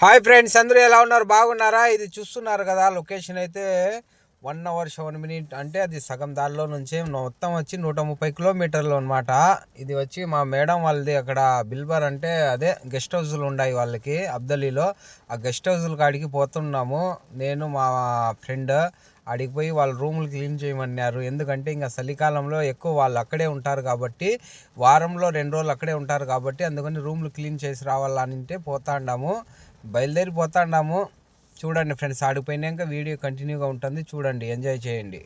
Hi friends, అందరూ ఎలా ఉన్నారు? బాగున్నారా? ఇది చూస్తున్నారు కదా, లొకేషన్ అయితే 1 hour 7 minutes, అంటే అది సగం దారిలో నుంచి మొత్తం వచ్చి 130 కిలోమీటర్లు అనమాట. ఇది వచ్చి మా మేడం వాళ్ళది అక్కడ బిల్బర్, అంటే అదే గెస్ట్ హౌస్లు ఉన్నాయి వాళ్ళకి అబ్దలీలో. ఆ గెస్ట్ హౌస్ల కాడికి పోతున్నాము. నేను మా ఫ్రెండ్ ఆడికి పోయి వాళ్ళ రూములు క్లీన్ చేయమన్నారు. ఎందుకంటే ఇంకా చలికాలంలో ఎక్కువ వాళ్ళు అక్కడే ఉంటారు కాబట్టి, వారంలో 2 రోజులు అక్కడే ఉంటారు కాబట్టి, అందుకని రూములు క్లీన్ చేసి రావాలంటే పోతాండాము, బయలుదేరిపోతాండాము. చూడండి ఫ్రెండ్స్, ఆడిపోయినాక వీడియో కంటిన్యూగా ఉంటుంది, చూడండి, ఎంజాయ్ చేయండి.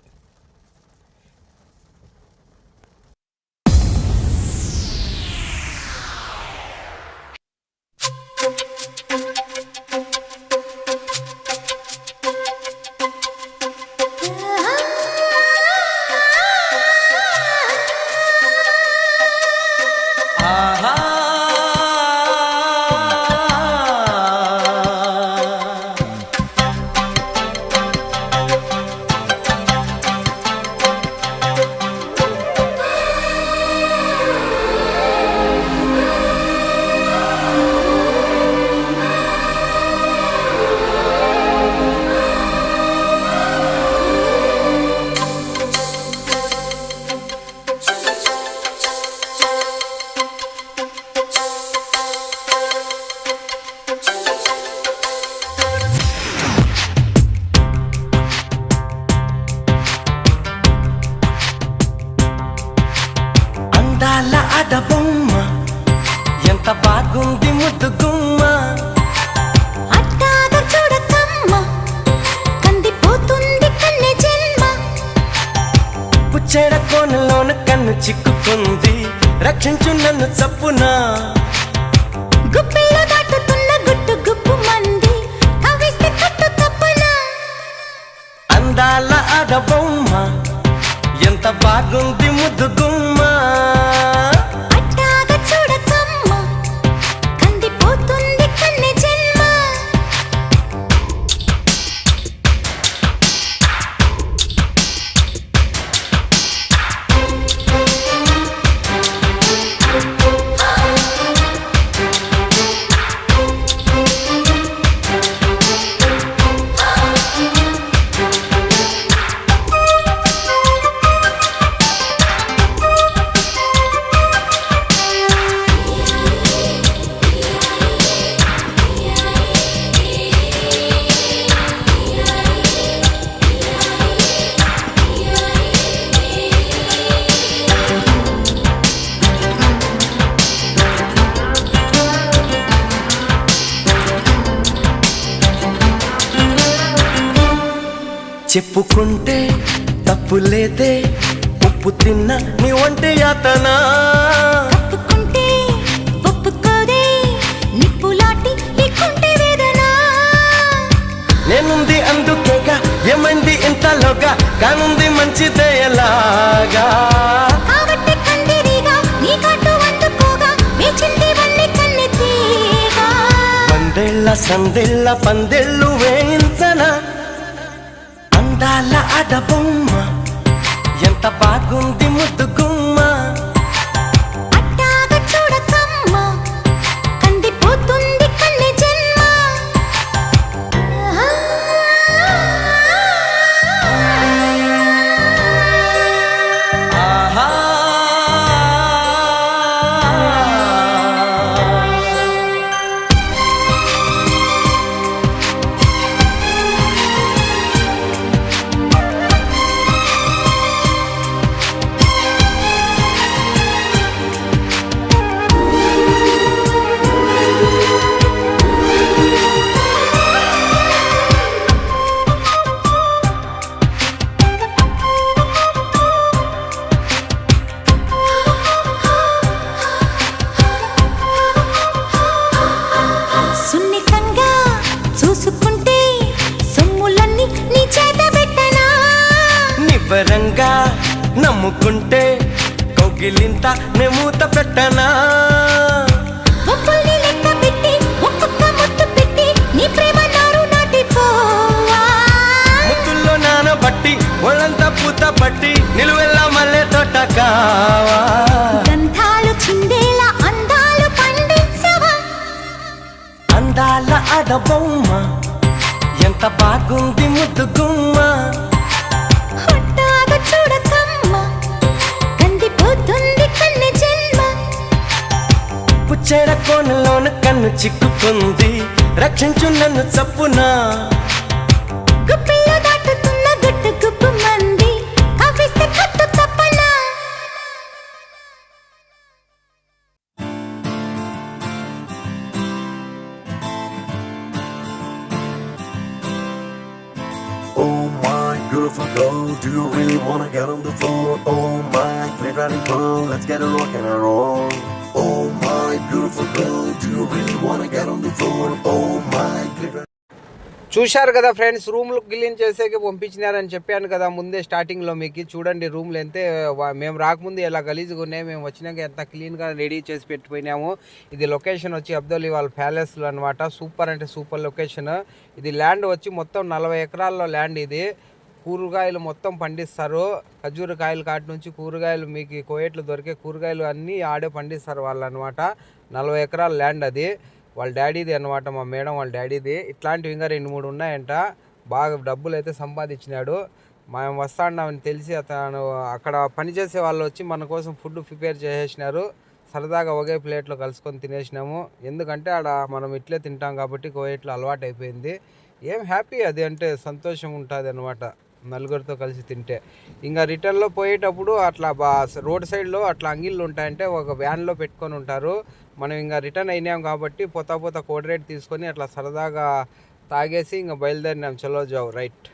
బొమ్మ ఎంత బాగుంది ముద్దు గుమ్మ, అట్టాగా చూడకమ్మ కందిపోతుంది కన్నె జన్మ. పుచ్చేడ కోనలోన కన్ను చిక్కుకుంది, రక్షించు నన్ను చప్పునా. గుప్పిలో దాటుతున్న గుట్టు గుప్పు మంది, కవిస్తే కట్టు తప్పనా. అందాల ఆడబొమ్మ ఎంత బాగుంది ముద్దు గుమ్మ. చెప్పుకుంటే తప్పు లేదే, ఉప్పు తిన్న నీ వంటి యాతనా. తప్పుకుంటే ఒప్పుకోదే, నిప్పులాటి ఇకుంటే వేదన. నేనుంది అందుకేగా, ఏమైంది ఇంతలోగా, కానుంది మంచిదే ఎలాగా. కాబట్టి కందిరిగా నీ కాటు అందుకోగా, వేచింది వల్లి కన్నెతీగా. వందేళ్ల సందేళ్ల పందేళ్ళు వేయించనా. అందాల ఆడబొమ్మ ఎంత బాగుంది ముద్దు గుమ్మ. అట్టాగా చూడకమ్మ కందిపోతుంది కన్నె జన్మ. ఆహా సున్నితంగా చూసుకుంటే సొమ్ములన్నీ నీ చేత పెట్టనా. నివ్వరంగా నమ్ముకుంటే కౌగిలింత నెమూత పెట్టనా. ఒప్పుల్ని లెక్క పెట్టి ఒక్కొక్క ముద్దు పెట్టి నీ ప్రేమ నారు నాటిపోవా. ముద్దుల్లో నానబట్టి ఒళ్ళంతా పూత పట్టి నిలువెల్లా మల్లె తోట కావా. గంధాలు చిందేలా అందాలు పండించవా. అందాల ఆడబొమ్మ ఎంత బాగుంది ముద్దు గుమ్మ హొట్టాగ చూడకమ్మ కందిపోతుంది కన్నె జన్మ పుచ్చెడ కోనలోన కన్ను చిక్కుకుంది రక్షించు నన్ను చప్పునా గుప్పిలో దాటుతున్న గుట్టు గుప్పు మంది కవ్విస్తే కట్టు తప్పనా Oh my beautiful girl, do you really wanna get on the floor? Oh my pretty girl, let's get a rock and a roll. Oh my beautiful girl, do you really wanna get on the floor? Oh my pretty. చూశారు కదా friends, రూమ్లు clean చేసేకి పంపించినారని చెప్పాను కదా ముందే స్టార్టింగ్లో మీకు. చూడండి రూమ్లు ఎంతే, మేము రాకముందు ఎలా గలీజ్గా ఉన్నాయి, మేము వచ్చినాక ఎంత క్లీన్గా రెడీ చేసి పెట్టిపోయినాము. ఇది లొకేషన్ వచ్చి అబ్దుల్ వాళ్ళ ప్యాలెస్లో అనమాట. సూపర్ అంటే సూపర్ లొకేషన్. ఇది ల్యాండ్ వచ్చి మొత్తం 40 ఎకరాల్లో ల్యాండ్. ఇది కూరగాయలు మొత్తం పండిస్తారు. ఖజూరు కాయలు కాటి నుంచి కూరగాయలు, మీకు కోయేట్లు దొరికే కూరగాయలు అన్నీ ఆడే పండిస్తారు వాళ్ళు అనమాట. 40 ఎకరాల ల్యాండ్ అది. వాళ్ళ డాడీది అనమాట, మా మేడం వాళ్ళ డాడీది. ఇట్లాంటివి ఇంకా 2-3 ఉన్నాయంట. బాగా డబ్బులు అయితే సంపాదించినాడు. మేము వస్తాన్నామని తెలిసి అతను అక్కడ పనిచేసే వాళ్ళు వచ్చి మన కోసం ఫుడ్ ప్రిపేర్ చేసేసినారు. సరదాగా ఒకే ప్లేట్లో కలుసుకొని తినేసినాము. ఎందుకంటే ఆడ మనం ఇట్లే తింటాం కాబట్టి కోయేట్లో అలవాటు అయిపోయింది. ఏం హ్యాపీ అది, అంటే సంతోషం ఉంటుంది అనమాట నలుగురితో కలిసి తింటే. ఇంకా రిటర్న్లో పోయేటప్పుడు అట్లా రోడ్ సైడ్లో అట్లా అంగిళ్ళు ఉంటాయంటే ఒక వ్యాన్లో పెట్టుకొని ఉంటారు. మనం ఇంకా రిటర్న్ అయినాం కాబట్టి పోతా కోడ్ రేట్ తీసుకొని అట్లా సరదాగా తాగేసి ఇంకా బయలుదేరినాం. చలో జావ్ రైట్.